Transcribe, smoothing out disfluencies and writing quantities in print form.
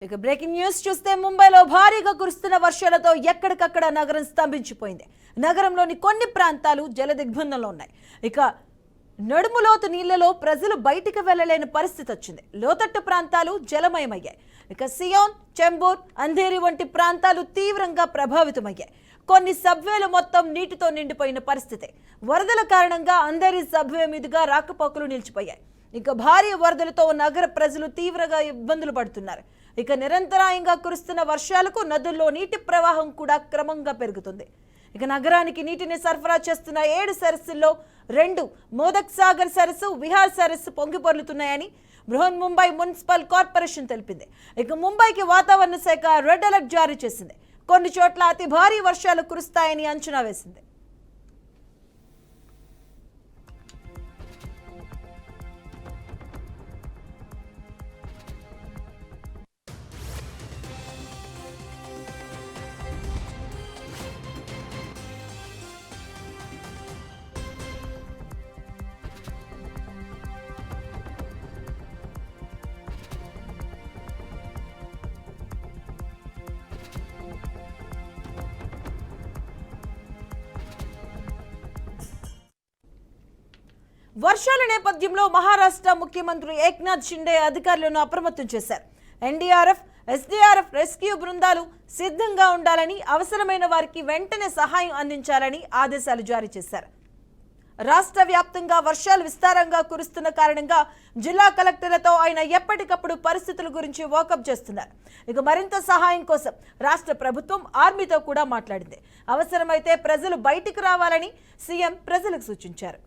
ఇక breaking news చూస్తే ముంబైలో భారీగా కురుస్తున్న వర్షాలతో ఎక్కడికక్కడ నగరం స్తంభించిపోయింది. నగరంలోని కొన్ని ప్రాంతాలు జలదిగ్బంధంలో ఉన్నాయి. ఇక నడుములోతు నీళ్లలో ప్రజలు బయటికి వెళ్లలేని పరిస్థితి వచ్చింది. లోతట్టు ప్రాంతాలు జలమయమయ్యాయి. ఇక సియోన్, చెంబూర్, అంధేరి వంటి ప్రాంతాలు తీవ్రంగా ప్రభావితమయ్యాయి. కొన్ని సబ్వేలు మొత్తం నీటితో నిండిపోయిన పరిస్థితి. వరదల కారణంగా అంధేరి సబ్వే మీదుగా రాకపోకలు నిలిచిపోయాయి. ఇక భారీ వరదలతో నగర ప్రజలు తీవ్రంగా ఇబ్బందులు పడుతున్నారు. ఇక నిరంతరాయంగా కురుస్తున్న వర్షాలకు నదుల్లో నీటి ప్రవాహం కూడా క్రమంగా పెరుగుతుంది. ఇక నగరానికి నీటిని సరఫరా చేస్తున్న 7 సరస్సుల్లో 2 మోదక్ సాగర్ సరస్సు, విహార్ సరస్సు పొంగిపొర్లుతున్నాయని బృహన్ ముంబై మున్సిపల్ కార్పొరేషన్ తెలిపింది. ఇక ముంబైకి వాతావరణ శాఖ రెడ్ అలర్ట్ జారీ చేసింది. కొన్ని చోట్ల అతి భారీ వర్షాలు కురుస్తాయని అంచనా వేసింది. వర్షాల నేపథ్యంలో మహారాష్ట్ర ముఖ్యమంత్రి ఏక్నాథ్ షిండే అధికారులను అప్రమత్తం చేశారు. ఎన్డీఆర్ఎఫ్, ఎస్డీఆర్ఎఫ్ రెస్క్యూ బృందాలు సిద్ధంగా ఉండాలని, అవసరమైన వారికి వెంటనే సహాయం అందించాలని ఆదేశాలు జారీ చేశారు. రాష్ట్ర వ్యాప్తంగా వర్షాలు విస్తారంగా కురుస్తున్న కారణంగా జిల్లా కలెక్టర్లతో ఆయన ఎప్పటికప్పుడు పరిస్థితుల గురించి వాకప్ చేస్తున్నారు. ఇక మరింత సహాయం కోసం రాష్ట్ర ప్రభుత్వం ఆర్మీతో కూడా మాట్లాడింది. అవసరమైతే ప్రజలు బయటికి రావాలని సీఎం ప్రజలకు సూచించారు.